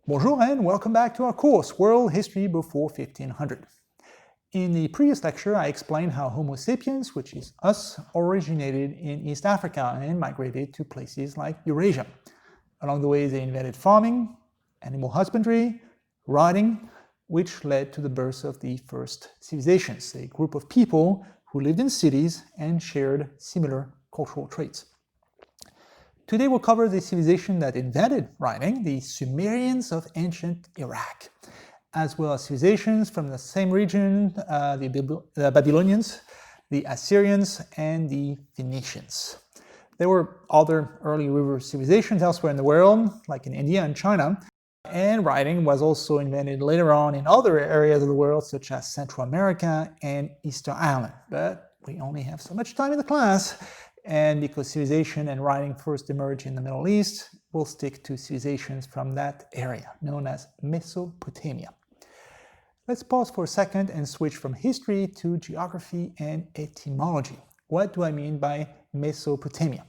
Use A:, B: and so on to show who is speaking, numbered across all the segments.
A: Bonjour and welcome back to our course, World History Before 1500. In the previous lecture, I explained how Homo sapiens, which is us, originated in East Africa and migrated to places like Eurasia. Along the way, they invented farming, animal husbandry, writing, which led to the birth of the first civilizations, a group of people who lived in cities and shared similar cultural traits. Today we'll cover the civilization that invented writing, the Sumerians of ancient Iraq, as well as civilizations from the same region, the Babylonians, the Assyrians, and the Phoenicians. There were other early river civilizations elsewhere in the world, like in India and China, and writing was also invented later on in other areas of the world, such as Central America and Easter Island. But we only have so much time in the class, and because civilization and writing first emerged in the Middle East, we'll stick to civilizations from that area, known as Mesopotamia. Let's pause for a second and switch from history to geography and etymology. What do I mean by Mesopotamia?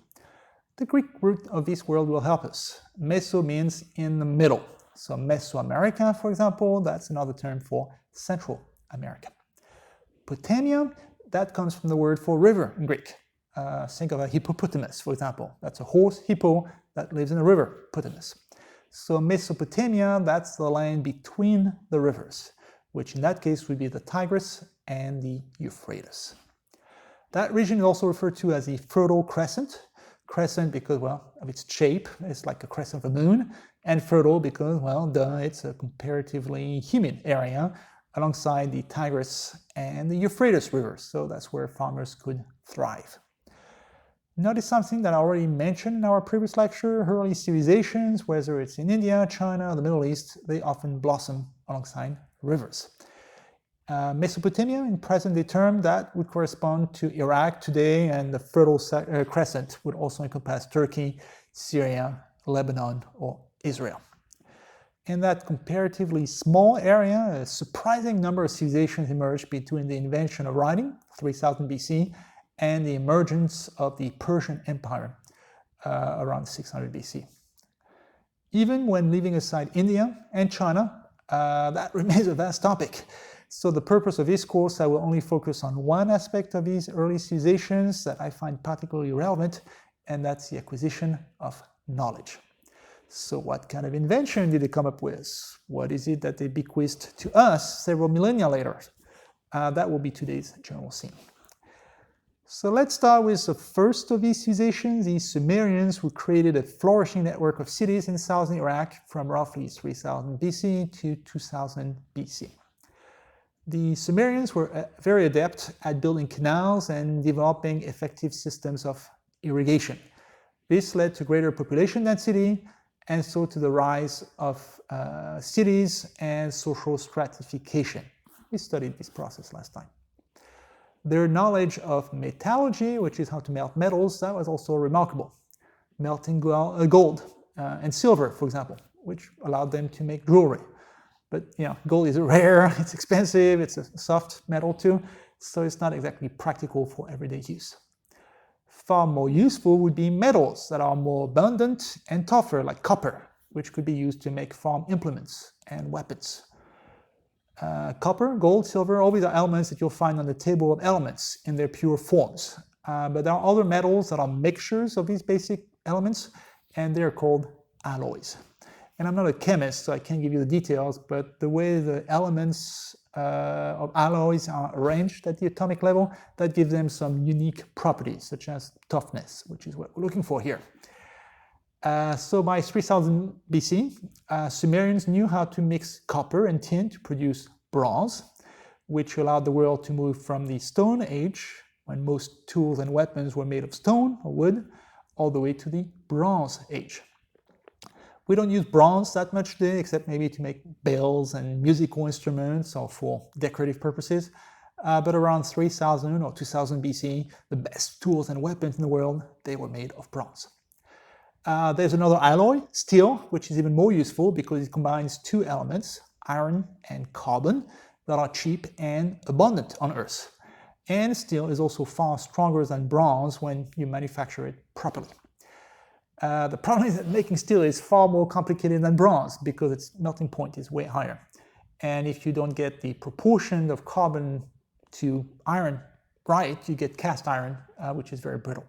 A: The Greek root of this word will help us. Meso means in the middle. So Mesoamerica, for example, that's another term for Central America. Potamia, that comes from the word for river in Greek. Think of a hippopotamus, for example. That's a horse, hippo, that lives in a river, potamus. So Mesopotamia, that's the land between the rivers, which in that case would be the Tigris and the Euphrates. That region is also referred to as the Fertile Crescent. Crescent because, well, of its shape, it's like a crescent of the moon, and fertile because, well, it's a comparatively humid area alongside the Tigris and the Euphrates rivers, so that's where farmers could thrive. Notice something that I already mentioned in our previous lecture. Early civilizations, whether it's in India, China, or the Middle East, they often blossom alongside rivers. Mesopotamia, in present-day term, that would correspond to Iraq today, and the Fertile Crescent would also encompass Turkey, Syria, Lebanon, or Israel. In that comparatively small area, a surprising number of civilizations emerged between the invention of writing, 3000 BC, and the emergence of the Persian Empire around 600 BC. Even when leaving aside India and China, that remains a vast topic. So the purpose of this course, I will only focus on one aspect of these early civilizations that I find particularly relevant, and that's the acquisition of knowledge. So what kind of invention did they come up with? What is it that they bequeathed to us several millennia later? That will be today's general scene. So let's start with the first of these civilizations, the Sumerians, who created a flourishing network of cities in southern Iraq from roughly 3000 BC to 2000 BC. The Sumerians were very adept at building canals and developing effective systems of irrigation. This led to greater population density and so to the rise of cities and social stratification. We studied this process last time. Their knowledge of metallurgy, which is how to melt metals, that was also remarkable. Melting gold and silver, for example, which allowed them to make jewelry. But gold is rare, it's expensive, it's a soft metal too, so it's not exactly practical for everyday use. Far more useful would be metals that are more abundant and tougher, like copper, which could be used to make farm implements and weapons. Copper, gold, silver, all these are elements that you'll find on the table of elements in their pure forms. But there are other metals that are mixtures of these basic elements, and they're called alloys. And I'm not a chemist, so I can't give you the details, but the way the elements of alloys are arranged at the atomic level, that gives them some unique properties, such as toughness, which is what we're looking for here. So by 3000 BC, Sumerians knew how to mix copper and tin to produce bronze, which allowed the world to move from the Stone Age, when most tools and weapons were made of stone or wood, all the way to the Bronze Age. We don't use bronze that much today, except maybe to make bells and musical instruments or for decorative purposes. But around 3000 or 2000 BC, the best tools and weapons in the world, they were made of bronze. There's another alloy, steel, which is even more useful because it combines two elements, iron and carbon, that are cheap and abundant on Earth. And steel is also far stronger than bronze when you manufacture it properly. The problem is that making steel is far more complicated than bronze because its melting point is way higher. And if you don't get the proportion of carbon to iron right, you get cast iron, which is very brittle.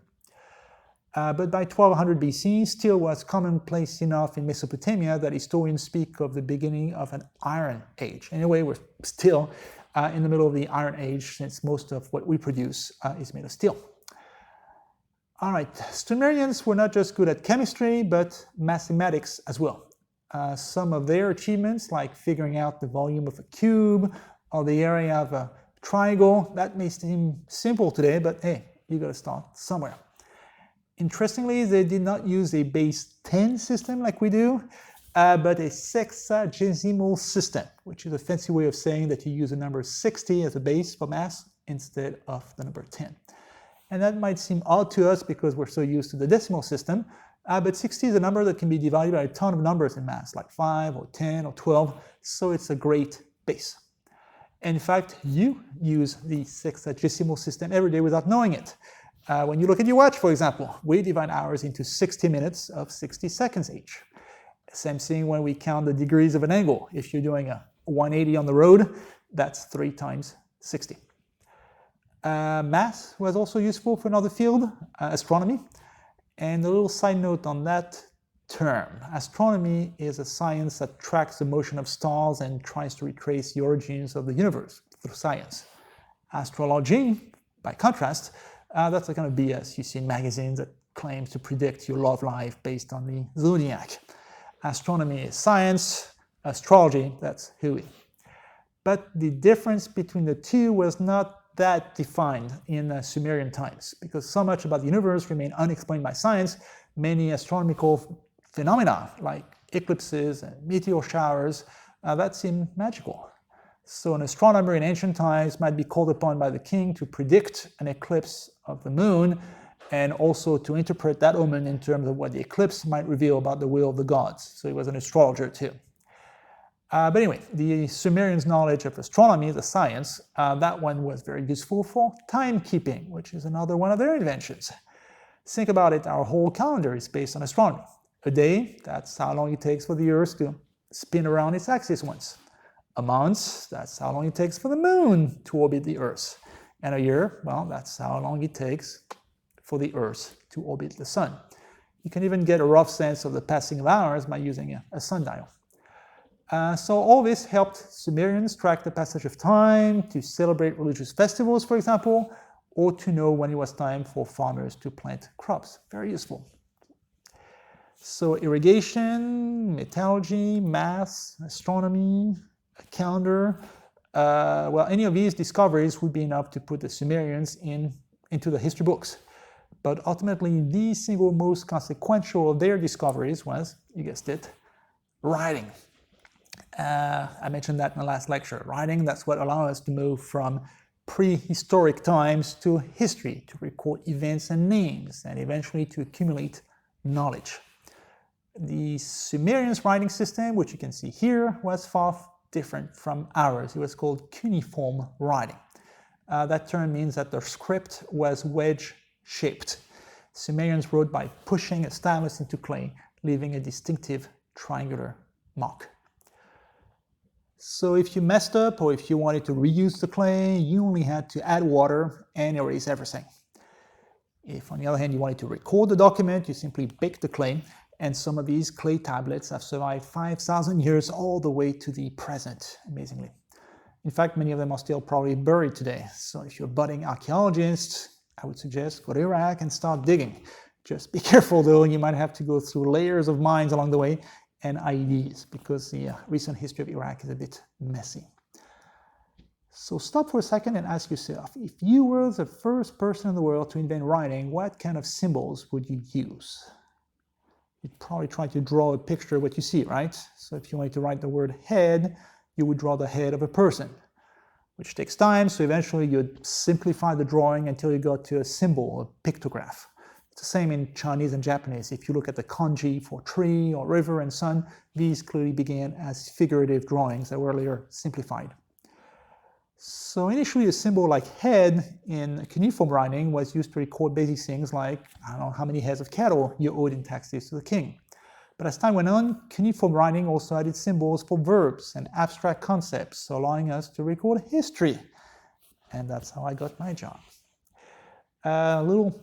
A: But by 1200 BC, steel was commonplace enough in Mesopotamia that historians speak of the beginning of an Iron Age. Anyway, we're still in the middle of the Iron Age since most of what we produce is made of steel. All right, Sumerians were not just good at chemistry, but mathematics as well. Some of their achievements, like figuring out the volume of a cube or the area of a triangle, that may seem simple today, but hey, you gotta start somewhere. Interestingly, they did not use a base 10 system like we do, but a sexagesimal system, which is a fancy way of saying that you use the number 60 as a base for mass instead of the number 10. And that might seem odd to us because we're so used to the decimal system, but 60 is a number that can be divided by a ton of numbers in mass, like 5 or 10 or 12, so it's a great base. In fact, you use the sexagesimal system every day without knowing it. When you look at your watch, for example, we divide hours into 60 minutes of 60 seconds each. Same thing when we count the degrees of an angle. If you're doing a 180 on the road, that's 3 times 60. Math was also useful for another field, astronomy. And a little side note on that term. Astronomy is a science that tracks the motion of stars and tries to retrace the origins of the universe through science. Astrology, by contrast, that's the kind of BS you see in magazines that claims to predict your love life based on the zodiac. Astronomy is science, astrology, that's hooey. But the difference between the two was not that defined in Sumerian times, because so much about the universe remained unexplained by science. Many astronomical phenomena, like eclipses and meteor showers, that seemed magical. So an astronomer in ancient times might be called upon by the king to predict an eclipse of the moon and also to interpret that omen in terms of what the eclipse might reveal about the will of the gods. So he was an astrologer too. But anyway, the Sumerians' knowledge of astronomy, the science, that one was very useful for timekeeping, which is another one of their inventions. Think about it, our whole calendar is based on astronomy. A day, that's how long it takes for the Earth to spin around its axis once. A month, that's how long it takes for the moon to orbit the Earth. And a year, well, that's how long it takes for the Earth to orbit the sun. You can even get a rough sense of the passing of hours by using a sundial. So all this helped Sumerians track the passage of time, to celebrate religious festivals, for example, or to know when it was time for farmers to plant crops. Very useful. So irrigation, metallurgy, math, astronomy, a calendar, well, any of these discoveries would be enough to put the Sumerians into the history books. But ultimately, the single most consequential of their discoveries was, you guessed it, writing. I mentioned that in the last lecture. Writing, that's what allowed us to move from prehistoric times to history, to record events and names, and eventually to accumulate knowledge. The Sumerians' writing system, which you can see here, was far different from ours. It was called cuneiform writing. That term means that the script was wedge-shaped. Sumerians wrote by pushing a stylus into clay, leaving a distinctive triangular mark. So if you messed up or if you wanted to reuse the clay, you only had to add water and erase everything. If, on the other hand, you wanted to record the document, you simply baked the clay, and some of these clay tablets have survived 5,000 years all the way to the present, amazingly. In fact, many of them are still probably buried today. So if you're a budding archaeologist, I would suggest go to Iraq and start digging. Just be careful though, you might have to go through layers of mines along the way and IEDs, because the recent history of Iraq is a bit messy. So stop for a second and ask yourself, if you were the first person in the world to invent writing, what kind of symbols would you use? You'd probably try to draw a picture of what you see, right? So if you wanted to write the word head, you would draw the head of a person, which takes time, so eventually you'd simplify the drawing until you got to a symbol, a pictograph. It's the same in Chinese and Japanese. If you look at the kanji for tree or river and sun, these clearly began as figurative drawings that were later simplified. So initially a symbol like head in cuneiform writing was used to record basic things like, I don't know, how many heads of cattle you owed in taxes to the king. But as time went on, cuneiform writing also added symbols for verbs and abstract concepts, allowing us to record history. And that's how I got my job. A little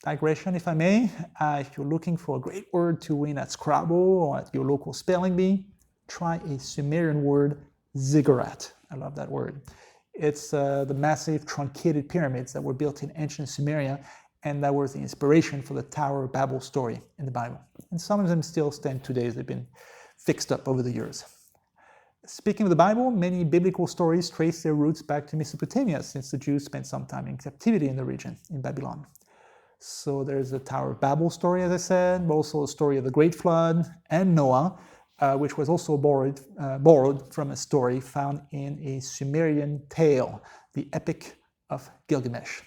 A: digression, if I may. If you're looking for a great word to win at Scrabble or at your local spelling bee, try a Sumerian word, ziggurat. I love that word. It's the massive truncated pyramids that were built in ancient Sumeria, and that was the inspiration for the Tower of Babel story in the Bible. And some of them still stand today. They've been fixed up over the years. Speaking of the Bible, many biblical stories trace their roots back to Mesopotamia, since the Jews spent some time in captivity in the region, in Babylon. So there's the Tower of Babel story, as I said, but also the story of the Great Flood and Noah, which was also borrowed from a story found in a Sumerian tale, the Epic of Gilgamesh.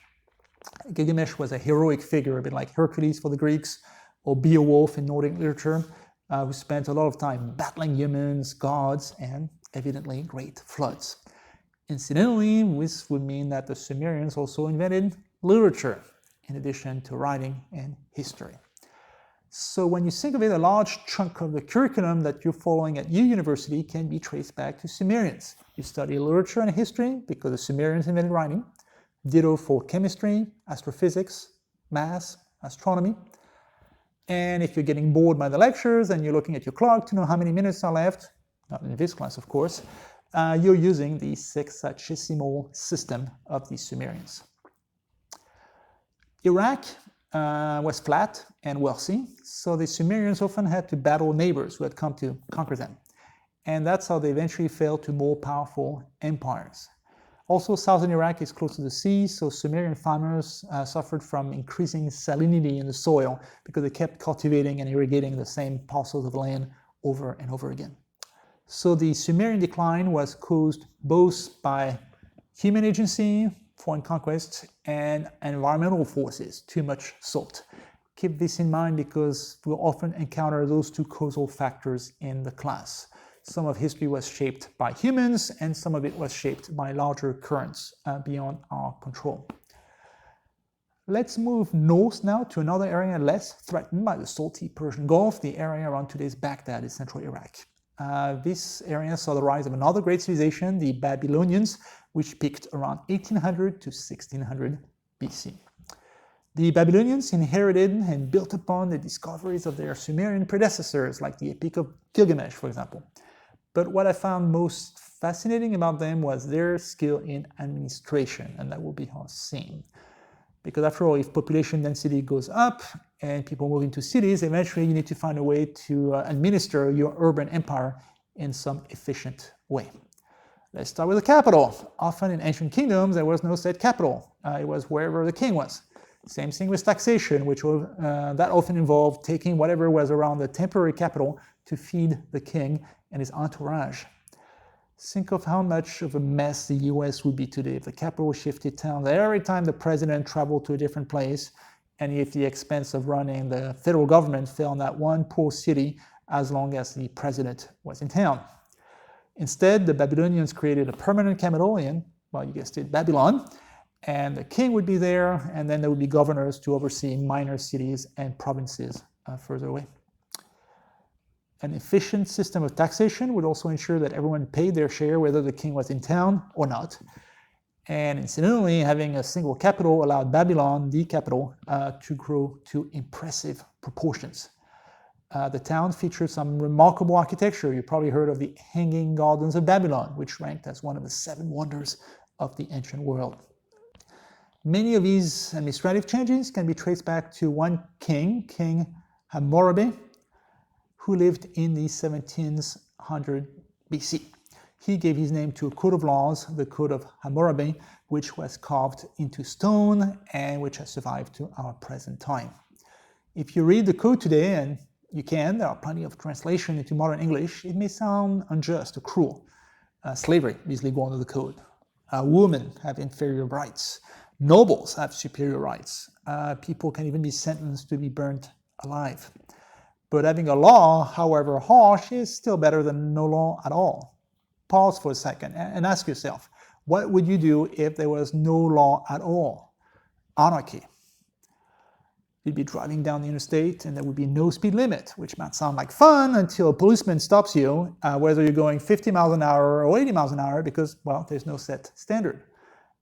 A: Gilgamesh was a heroic figure, a bit like Hercules for the Greeks, or Beowulf in Nordic literature, who spent a lot of time battling humans, gods, and evidently great floods. Incidentally, this would mean that the Sumerians also invented literature, in addition to writing and history. So when you think of it, a large chunk of the curriculum that you're following at your university can be traced back to Sumerians. You study literature and history because the Sumerians invented writing. Ditto for chemistry, astrophysics, math, astronomy. And if you're getting bored by the lectures and you're looking at your clock to know how many minutes are left, not in this class of course, you're using the sexagesimal system of the Sumerians. Iraq was flat and wealthy, so the Sumerians often had to battle neighbors who had come to conquer them. And that's how they eventually fell to more powerful empires. Also, southern Iraq is close to the sea, so Sumerian farmers suffered from increasing salinity in the soil because they kept cultivating and irrigating the same parcels of land over and over again. So the Sumerian decline was caused both by human agency, foreign conquest, and environmental forces, too much salt. Keep this in mind because we'll often encounter those two causal factors in the class. Some of history was shaped by humans, and some of it was shaped by larger currents beyond our control. Let's move north now to another area less threatened by the salty Persian Gulf, the area around today's Baghdad in central Iraq. This area saw the rise of another great civilization, the Babylonians, which peaked around 1800 to 1600 BC. The Babylonians inherited and built upon the discoveries of their Sumerian predecessors, like the Epic of Gilgamesh, for example. But what I found most fascinating about them was their skill in administration, and that will be our theme. Because after all, if population density goes up and people move into cities, eventually you need to find a way to administer your urban empire in some efficient way. Let's start with the capital. Often in ancient kingdoms, there was no set capital. It was wherever the king was. Same thing with taxation, which that often involved taking whatever was around the temporary capital to feed the king and his entourage. Think of how much of a mess the US would be today if the capital shifted towns every time the president traveled to a different place, and if the expense of running the federal government fell on that one poor city as long as the president was in town. Instead, the Babylonians created a permanent capital in, well, you guessed it, Babylon, and the king would be there, and then there would be governors to oversee minor cities and provinces further away. An efficient system of taxation would also ensure that everyone paid their share whether the king was in town or not. And incidentally, having a single capital allowed Babylon, the capital, to grow to impressive proportions. The town featured some remarkable architecture. You probably heard of the Hanging Gardens of Babylon, which ranked as one of the 7 wonders of the ancient world. Many of these administrative changes can be traced back to one king, King Hammurabi, who lived in the 1700 BC. He gave his name to a code of laws, the Code of Hammurabi, which was carved into stone and which has survived to our present time. If you read the code today, and you can, there are plenty of translation into modern English, it may sound unjust or cruel. Slavery is legal under the code. Women have inferior rights. Nobles have superior rights. People can even be sentenced to be burnt alive. But having a law, however harsh, is still better than no law at all. Pause for a second and ask yourself, What would you do if there was no law at all? Anarchy. You'd be driving down the interstate and there would be no speed limit, which might sound like fun until a policeman stops you, whether you're going 50 miles an hour or 80 miles an hour, because, well, there's no set standard.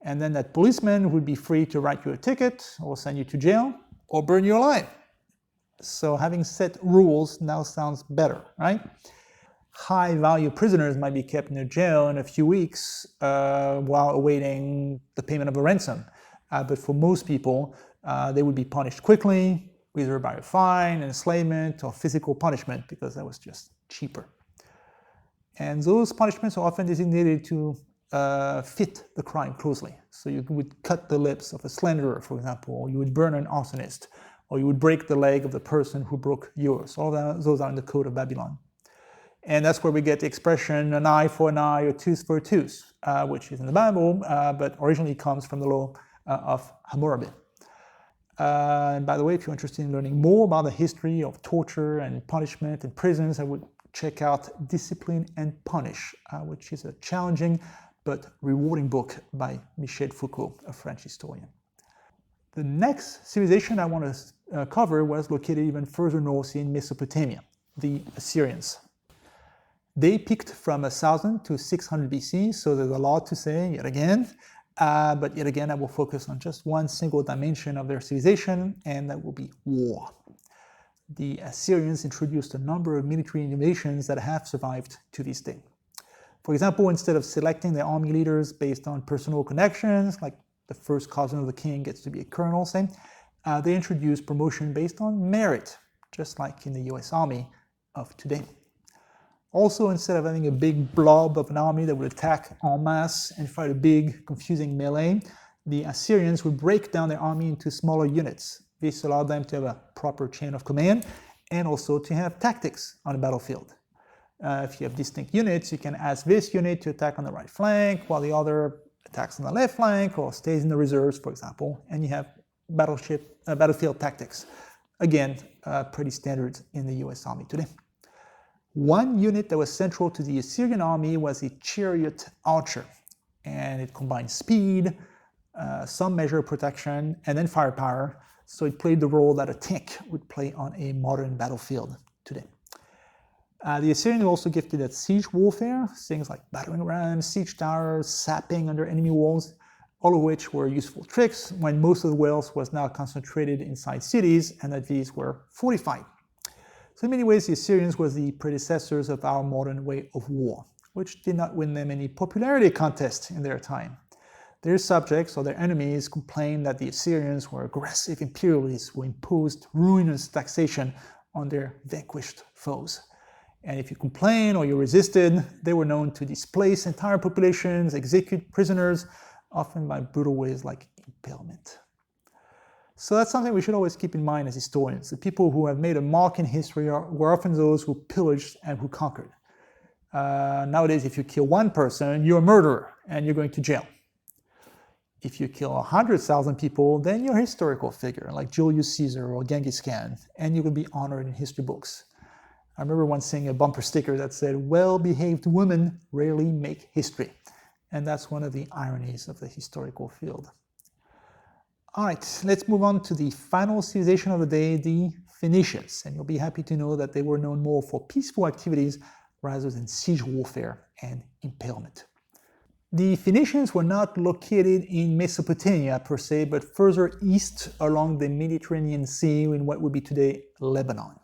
A: And then that policeman would be free to write you a ticket or send you to jail or burn you alive. So having set rules now sounds better, right? High-value prisoners might be kept in a jail in a few weeks while awaiting the payment of a ransom. But for most people, they would be punished quickly, either by a fine, enslavement, or physical punishment, because that was just cheaper. And those punishments are often designated to fit the crime closely. So you would cut the lips of a slanderer, for example, or you would burn an arsonist, or you would break the leg of the person who broke yours. All those are in the Code of Babylon. And that's where we get the expression, an eye for an eye or tooth for a tooth, which is in the Bible, but originally comes from the law of Hammurabi. And by the way, if you're interested in learning more about the history of torture and punishment in prisons, I would check out Discipline and Punish, which is a challenging but rewarding book by Michel Foucault, a French historian. The next civilization I want to cover was located even further north in Mesopotamia, the Assyrians. They peaked from 1000 to 600 BC, so there's a lot to say yet again. But yet again, I will focus on just one single dimension of their civilization, and that will be war. The Assyrians introduced a number of military innovations that have survived to this day. For example, instead of selecting their army leaders based on personal connections, like the first cousin of the king gets to be a colonel, say, they introduced promotion based on merit, just like in the US Army of today. Also, instead of having a big blob of an army that would attack en masse and fight a big, confusing melee, the Assyrians would break down their army into smaller units. This allowed them to have a proper chain of command and also to have tactics on the battlefield. If you have distinct units, you can ask this unit to attack on the right flank while the other attacks on the left flank or stays in the reserves, for example, and you have battlefield tactics. Again, pretty standard in the US Army today. One unit that was central to the Assyrian army was a chariot archer, and it combined speed, some measure of protection, and then firepower, so it played the role that a tank would play on a modern battlefield today. The Assyrians were also gifted at siege warfare, things like battering rams, siege towers, sapping under enemy walls, all of which were useful tricks when most of the wealth was now concentrated inside cities and that these were fortified. So in many ways, the Assyrians were the predecessors of our modern way of war, which did not win them any popularity contest in their time. Their subjects or their enemies complained that the Assyrians were aggressive imperialists who imposed ruinous taxation on their vanquished foes. And if you complained or you resisted, they were known to displace entire populations, execute prisoners, often by brutal ways like impalement. So that's something we should always keep in mind as historians. The people who have made a mark in history were often those who pillaged and who conquered. Nowadays, if you kill one person, you're a murderer and you're going to jail. If you kill 100,000 people, then you're a historical figure like Julius Caesar or Genghis Khan, and you will be honored in history books. I remember once seeing a bumper sticker that said, "Well-behaved women rarely make history." And that's one of the ironies of the historical field. All right, let's move on to the final civilization of the day, the Phoenicians. And you'll be happy to know that they were known more for peaceful activities rather than siege warfare and impalement. The Phoenicians were not located in Mesopotamia per se, but further east along the Mediterranean Sea in what would be today Lebanon.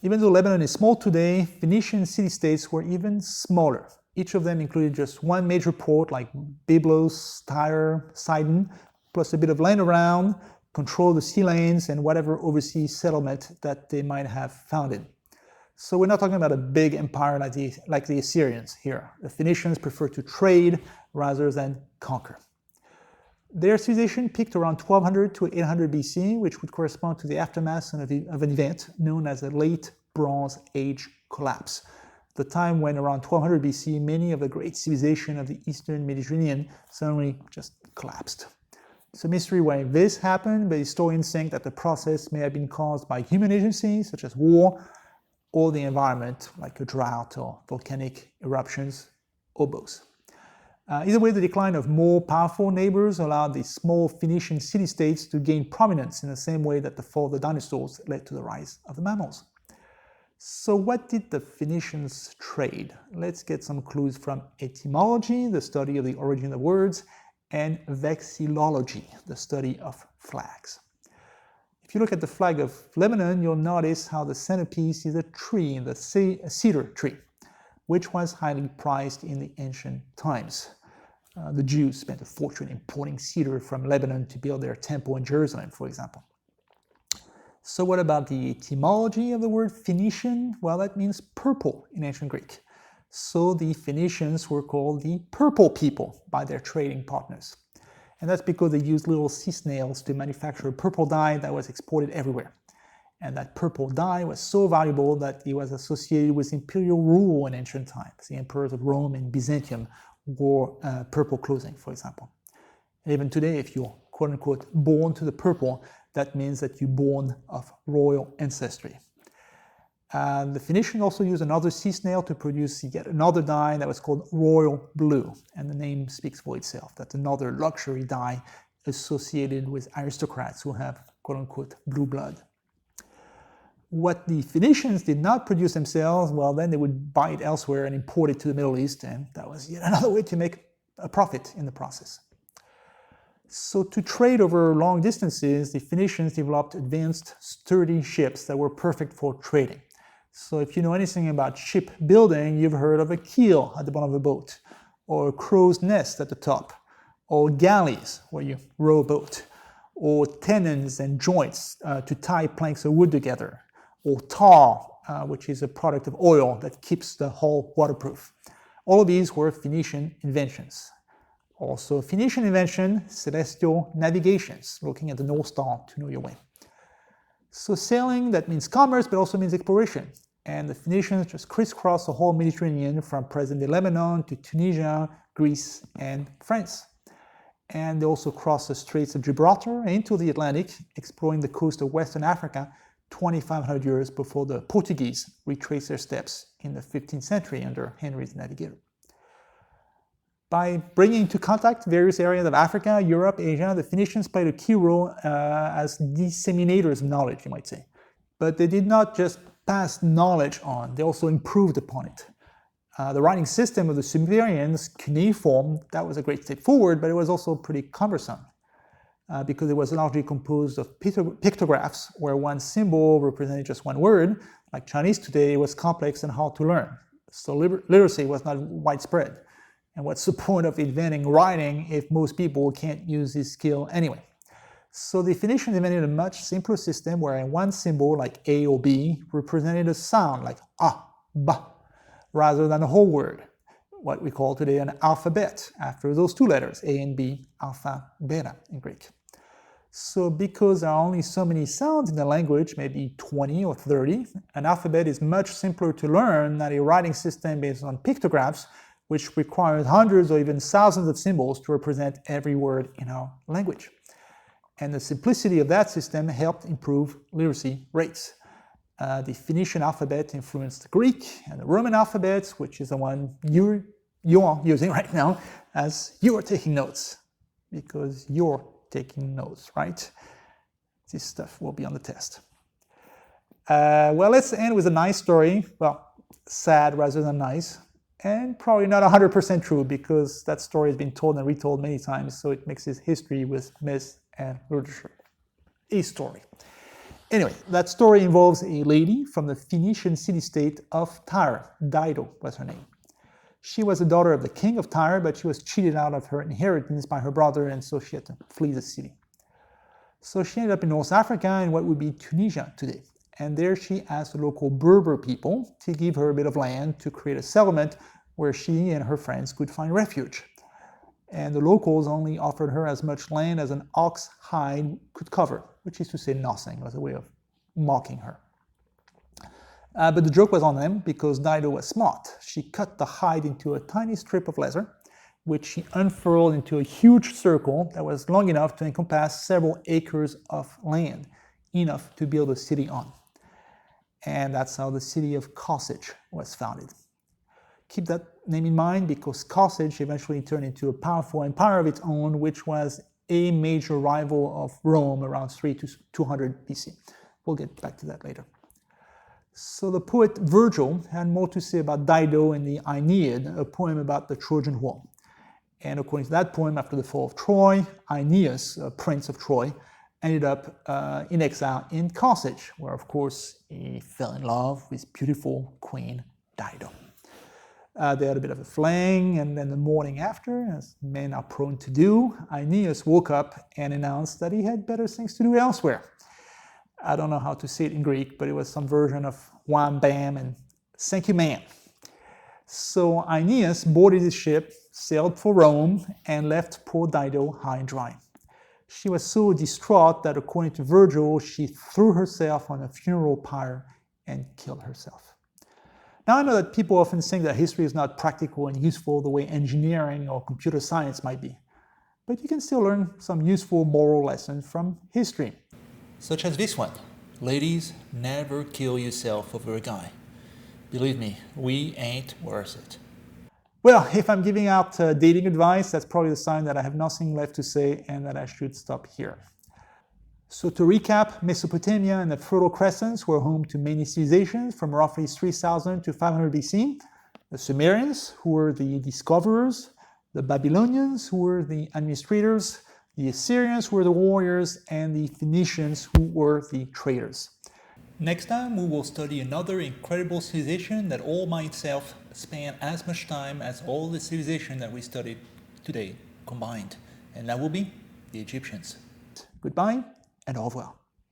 A: Even though Lebanon is small today, Phoenician city-states were even smaller. Each of them included just one major port like Byblos, Tyre, Sidon, plus a bit of land around, control the sea lanes, and whatever overseas settlement that they might have founded. So we're not talking about a big empire like the Assyrians here. The Phoenicians prefer to trade rather than conquer. Their civilization peaked around 1200 to 800 BC, which would correspond to the aftermath of an event known as the Late Bronze Age collapse, the time when around 1200 BC many of the great civilizations of the Eastern Mediterranean suddenly just collapsed. It's a mystery why this happened, but historians think that the process may have been caused by human agencies such as war, or the environment like a drought or volcanic eruptions, or both. Either way, the decline of more powerful neighbors allowed the small Phoenician city-states to gain prominence in the same way that the fall of the dinosaurs led to the rise of the mammals. So what did the Phoenicians trade? Let's get some clues from etymology, the study of the origin of words, and vexillology, the study of flags. If you look at the flag of Lebanon, you'll notice how the centerpiece is a tree, the cedar tree, which was highly prized in the ancient times. The Jews spent a fortune importing cedar from Lebanon to build their temple in Jerusalem, for example. So what about the etymology of the word Phoenician? Well, that means purple in ancient Greek. So the Phoenicians were called the purple people by their trading partners. And that's because they used little sea snails to manufacture a purple dye that was exported everywhere. And that purple dye was so valuable that it was associated with imperial rule in ancient times. The emperors of Rome and Byzantium wore purple clothing, for example. And even today, if you're quote-unquote born to the purple, that means that you're born of royal ancestry. The Phoenicians also used another sea snail to produce yet another dye that was called royal blue, and the name speaks for itself. That's another luxury dye associated with aristocrats who have quote-unquote blue blood. What the Phoenicians did not produce themselves, well, then they would buy it elsewhere and import it to the Middle East, and that was yet another way to make a profit in the process. So to trade over long distances, the Phoenicians developed advanced, sturdy ships that were perfect for trading. So if you know anything about shipbuilding, you've heard of a keel at the bottom of a boat, or a crow's nest at the top, or galleys, where you row a boat, or tenons and joints to tie planks of wood together, or tar, which is a product of oil that keeps the hull waterproof. All of these were Phoenician inventions. Also Phoenician invention, celestial navigations, looking at the North Star to know your way. So sailing, that means commerce, but also means exploration. And the Phoenicians just crisscrossed the whole Mediterranean from present-day Lebanon to Tunisia, Greece, and France. And they also crossed the Straits of Gibraltar into the Atlantic, exploring the coast of Western Africa 2,500 years before the Portuguese retraced their steps in the 15th century under Henry the Navigator. By bringing into contact various areas of Africa, Europe, Asia, the Phoenicians played a key role as disseminators of knowledge, you might say. But they did not just pass knowledge on, they also improved upon it. The writing system of the Sumerians, cuneiform, that was a great step forward, but it was also pretty cumbersome because it was largely composed of pictographs where one symbol represented just one word. Like Chinese today, was complex and hard to learn. So literacy was not widespread. And what's the point of inventing writing if most people can't use this skill anyway? So the Phoenicians invented a much simpler system where one symbol, like A or B, represented a sound like A, ba, rather than a whole word, what we call today an alphabet, after those two letters, A and B, alpha, beta in Greek. So because there are only so many sounds in the language, maybe 20 or 30, an alphabet is much simpler to learn than a writing system based on pictographs, which requires hundreds or even thousands of symbols to represent every word in our language. And the simplicity of that system helped improve literacy rates. The Phoenician alphabet influenced the Greek and the Roman alphabets, which is the one you are using right now as you are taking notes, because you're taking notes, right? This stuff will be on the test. Well, let's end with a nice story. Well, sad rather than nice. And probably not 100% true, because that story has been told and retold many times, so it mixes history with myth and literature. A story. Anyway, that story involves a lady from the Phoenician city-state of Tyre. Dido was her name. She was the daughter of the king of Tyre, but she was cheated out of her inheritance by her brother, and so she had to flee the city. So she ended up in North Africa, in what would be Tunisia today. And there she asked the local Berber people to give her a bit of land to create a settlement where she and her friends could find refuge. And the locals only offered her as much land as an ox hide could cover, which is to say nothing. It was a way of mocking her. But the joke was on them because Dido was smart. She cut the hide into a tiny strip of leather, which she unfurled into a huge circle that was long enough to encompass several acres of land, enough to build a city on. And that's how the city of Carthage was founded. Keep that name in mind because Carthage eventually turned into a powerful empire of its own, which was a major rival of Rome around 3 to 200 BC. We'll get back to that later. So the poet Virgil had more to say about Dido in the Aeneid, a poem about the Trojan War. And according to that poem, after the fall of Troy, Aeneas, a prince of Troy, ended up in exile in Carthage, where of course he fell in love with beautiful Queen Dido. They had a bit of a fling, and then the morning after, as men are prone to do, Aeneas woke up and announced that he had better things to do elsewhere. I don't know how to say it in Greek, but it was some version of wham bam and thank you ma'am. So Aeneas boarded his ship, sailed for Rome, and left poor Dido high and dry. She was so distraught that, according to Virgil, she threw herself on a funeral pyre and killed herself. Now I know that people often think that history is not practical and useful the way engineering or computer science might be, but you can still learn some useful moral lessons from history.
B: Such as this one. Ladies, never kill yourself over a guy. Believe me, we ain't worth it.
A: Well, if I'm giving out dating advice, that's probably the sign that I have nothing left to say and that I should stop here. So to recap, Mesopotamia and the Fertile Crescents were home to many civilizations from roughly 3000 to 500 BC. The Sumerians, who were the discoverers, the Babylonians, who were the administrators, the Assyrians, who were the warriors, and the Phoenicians, who were the traders.
B: Next time we will study another incredible civilization that all by itself span as much time as all the civilization that we studied today combined. And that will be the Egyptians.
A: Goodbye and au revoir.